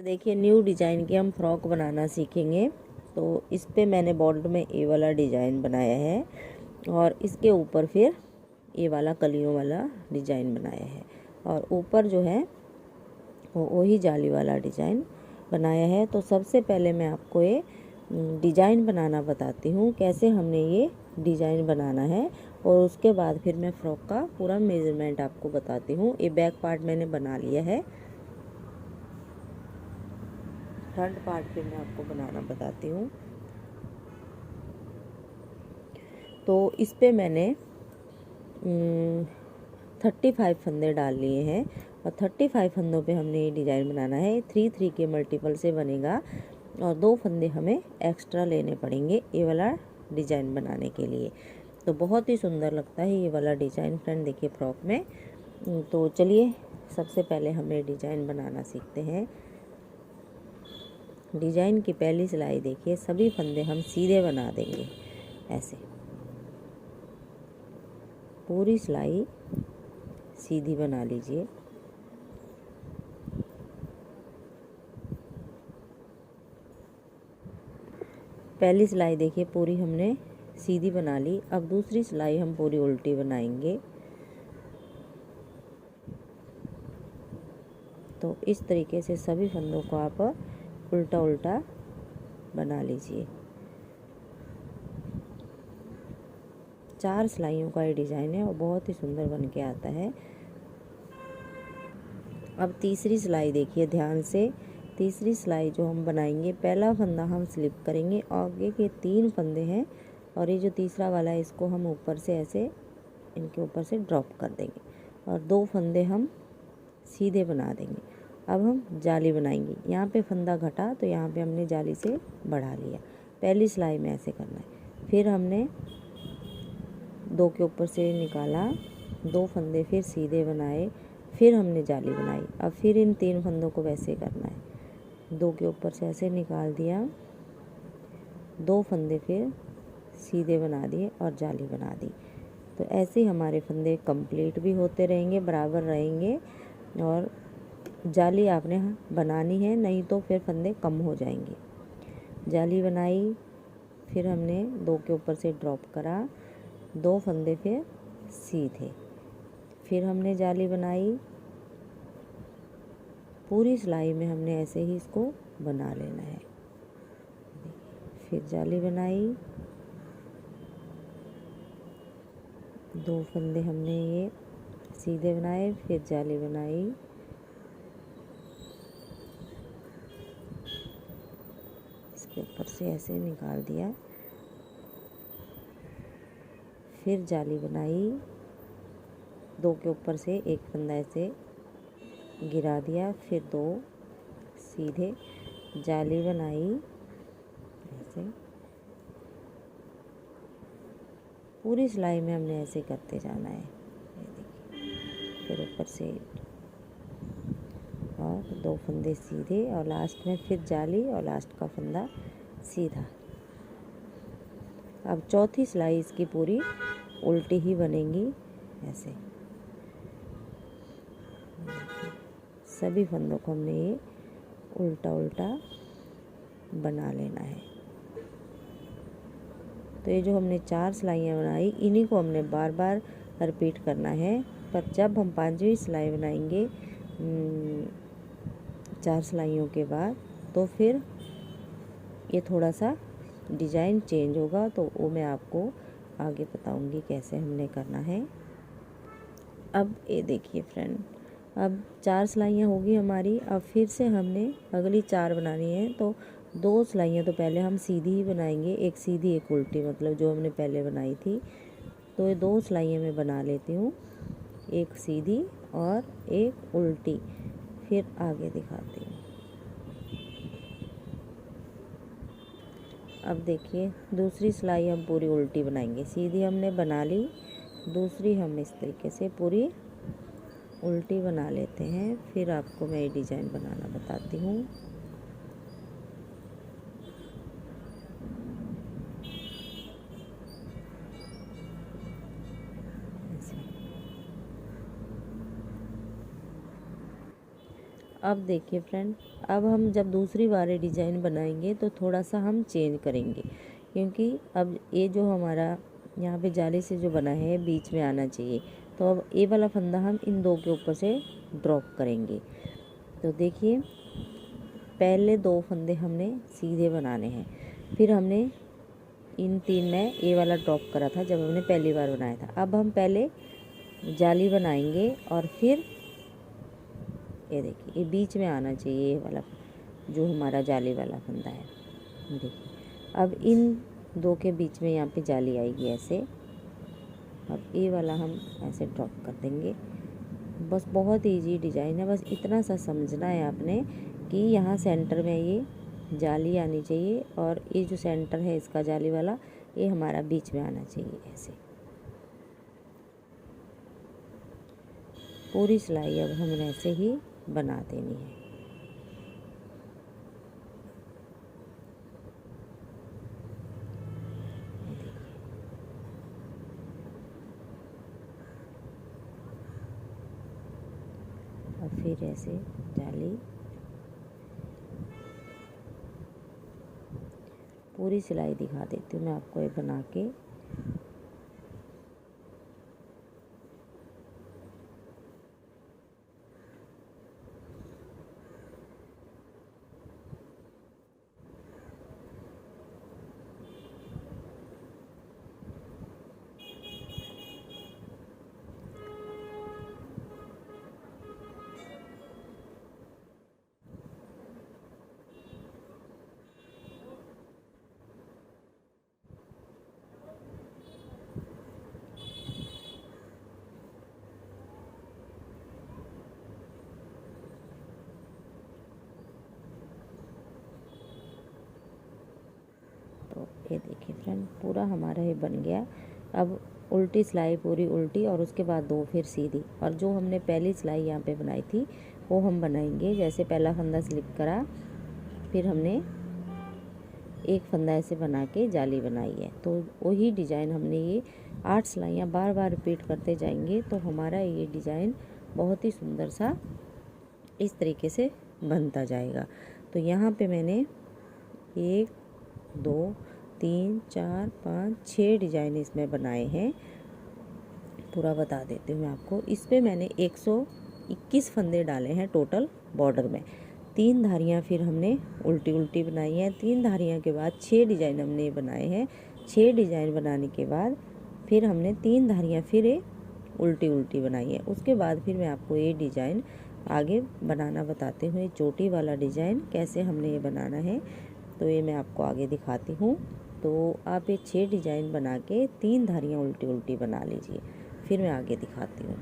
देखिए new design की हम फ्रॉक बनाना सीखेंगे। तो इस पे मैंने बॉर्डर में ये वाला डिज़ाइन बनाया है और इसके ऊपर फिर ये वाला कलियों वाला डिज़ाइन बनाया है और ऊपर जो है वो वही जाली वाला डिज़ाइन बनाया है। तो सबसे पहले मैं आपको ये डिज़ाइन बनाना बताती हूँ, कैसे हमने ये डिज़ाइन बनाना है, और उसके बाद फिर मैं फ्रॉक का पूरा मेज़रमेंट आपको बताती हूँ। ये बैक पार्ट मैंने बना लिया है, फ्रंट पार्ट फिर मैं आपको बनाना बताती हूँ। तो इस पे मैंने 35 फंदे डाल लिए हैं और 35 फंदों पे हमने ये डिज़ाइन बनाना है। 3 के मल्टीपल से बनेगा और 2 फंदे हमें एक्स्ट्रा लेने पड़ेंगे ये वाला डिज़ाइन बनाने के लिए। तो बहुत ही सुंदर लगता है ये वाला डिज़ाइन फ्रेंड, देखिए फ्रॉक में। तो चलिए सबसे पहले हम ये डिज़ाइन बनाना सीखते हैं। डिज़ाइन की पहली सिलाई देखिए, सभी फंदे हम सीधे बना देंगे ऐसे, पूरी सिलाई सीधी बना लीजिए। पहली सिलाई देखिए पूरी हमने सीधी बना ली। अब दूसरी सिलाई हम पूरी उल्टी बनाएंगे। तो इस तरीके से सभी फंदों को आप उल्टा उल्टा बना लीजिए। 4 सिलाइयों का ये डिज़ाइन है और बहुत ही सुंदर बन के आता है। अब तीसरी सिलाई देखिए ध्यान से। तीसरी सिलाई जो हम बनाएंगे, पहला फंदा हम स्लिप करेंगे, आगे के 3 फंदे हैं और ये जो तीसरा वाला है इसको हम ऊपर से ऐसे इनके ऊपर से ड्रॉप कर देंगे और 2 फंदे हम सीधे बना देंगे। अब हम जाली बनाएंगे। यहाँ पे फंदा घटा तो यहाँ पे हमने जाली से बढ़ा लिया। पहली सिलाई में ऐसे करना है। फिर हमने 2 के ऊपर से निकाला, 2 फंदे फिर सीधे बनाए, फिर हमने जाली बनाई। अब फिर इन 3 फंदों को वैसे करना है। 2 के ऊपर से ऐसे निकाल दिया, 2 फंदे फिर सीधे बना दिए और जाली बना दी। तो ऐसे ही हमारे फंदे कंप्लीट भी होते रहेंगे, बराबर रहेंगे। और जाली आपने बनानी है, नहीं तो फिर फंदे कम हो जाएंगे। जाली बनाई, फिर हमने 2 के ऊपर से ड्रॉप करा, 2 फंदे फिर सीधे, फिर हमने जाली बनाई। पूरी सिलाई में हमने ऐसे ही इसको बना लेना है। फिर जाली बनाई, 2 फंदे हमने ये सीधे बनाए, फिर जाली बनाई, इसके ऊपर से ऐसे निकाल दिया, फिर जाली बनाई, 2 के ऊपर से एक फंदा ऐसे गिरा दिया, फिर 2 सीधे, जाली बनाई ऐसे। पूरी सिलाई में हमने ऐसे करते जाना है। ये देखिए, फिर ऊपर से और 2 फंदे सीधे और लास्ट में फिर जाली और लास्ट का फंदा सीधा। अब चौथी सिलाई इसकी पूरी उल्टी ही बनेगी ऐसे। सभी फंदों को हमने ये उल्टा उल्टा बना लेना है। तो ये जो हमने 4 सिलाइयाँ बनाई, इन्हीं को हमने बार बार रिपीट करना है। पर जब हम 5वीं सिलाई बनाएंगे 4 सिलाइयों के बाद, तो फिर ये थोड़ा सा डिज़ाइन चेंज होगा। तो वो मैं आपको आगे बताऊंगी कैसे हमने करना है। अब ये देखिए फ्रेंड, अब 4 सिलाइयाँ होगी हमारी। अब फिर से हमने अगली 4 बनानी है। तो 2 सिलाइयाँ तो पहले हम सीधी ही बनाएंगे, एक सीधी एक उल्टी, मतलब जो हमने पहले बनाई थी। तो ये 2 सिलाइयाँ मैं बना लेती हूँ, एक सीधी और एक उल्टी, फिर आगे दिखाती हूँ। अब देखिए दूसरी सिलाई हम पूरी उल्टी बनाएंगे। सीधी हमने बना ली, दूसरी हम इस तरीके से पूरी उल्टी बना लेते हैं। फिर आपको मैं ये डिज़ाइन बनाना बताती हूँ। अब देखिए फ्रेंड, अब हम जब दूसरी बार ये डिज़ाइन बनाएंगे तो थोड़ा सा हम चेंज करेंगे, क्योंकि अब ये जो हमारा यहाँ पे जाली से जो बना है बीच में आना चाहिए। तो अब ये वाला फंदा हम इन दो के ऊपर से ड्रॉप करेंगे। तो देखिए, पहले 2 फंदे हमने सीधे बनाने हैं, फिर हमने इन 3 में ये वाला ड्रॉप करा था जब हमने पहली बार बनाया था। अब हम पहले जाली बनाएंगे और फिर ये देखिए, ये बीच में आना चाहिए ये वाला जो हमारा जाली वाला फंदा है। देखिए, अब इन 2 के बीच में यहाँ पे जाली आएगी ऐसे। अब ये वाला हम ऐसे ड्रॉप कर देंगे। बस बहुत इजी डिज़ाइन है, बस इतना सा समझना है आपने कि यहाँ सेंटर में ये जाली आनी चाहिए और ये जो सेंटर है इसका जाली वाला, ये हमारा बीच में आना चाहिए ऐसे। पूरी सिलाई अब हमें ऐसे ही बना देनी है। और फिर ऐसे जाली, पूरी सिलाई दिखा देती हूँ मैं आपको ये बना के। तो ये देखिए फ्रेंड, पूरा हमारा ये बन गया। अब उल्टी सिलाई पूरी उल्टी और उसके बाद 2 फिर सीधी, और जो हमने पहली सिलाई यहाँ पे बनाई थी वो हम बनाएंगे। जैसे पहला फंदा स्लिप करा, फिर हमने एक फंदा ऐसे बना के जाली बनाई है। तो वही डिज़ाइन हमने ये 8 सिलाइयाँ बार बार रिपीट करते जाएंगे तो हमारा ये डिज़ाइन बहुत ही सुंदर सा इस तरीके से बनता जाएगा। तो यहाँ पे मैंने 1 2 3 4 5 6 डिज़ाइन इसमें बनाए हैं। पूरा बता देती हूँ मैं आपको। इस पे मैंने 121 फंदे डाले हैं टोटल बॉर्डर में। 3 धारियाँ फिर हमने उल्टी उल्टी बनाई हैं। 3 धारियाँ के बाद 6 डिज़ाइन हमने बनाए हैं। 6 डिज़ाइन बनाने के बाद फिर हमने 3 धारियाँ फिर उल्टी उल्टी बनाई है। उसके बाद फिर मैं आपको ये डिज़ाइन आगे बनाना बताती हूँ। ये चोटी वाला डिज़ाइन कैसे हमने ये बनाना है तो ये मैं आपको आगे दिखाती हूँ। तो आप ये 6 डिज़ाइन बना के 3 धारियाँ उल्टी उल्टी बना लीजिए, फिर मैं आगे दिखाती हूँ।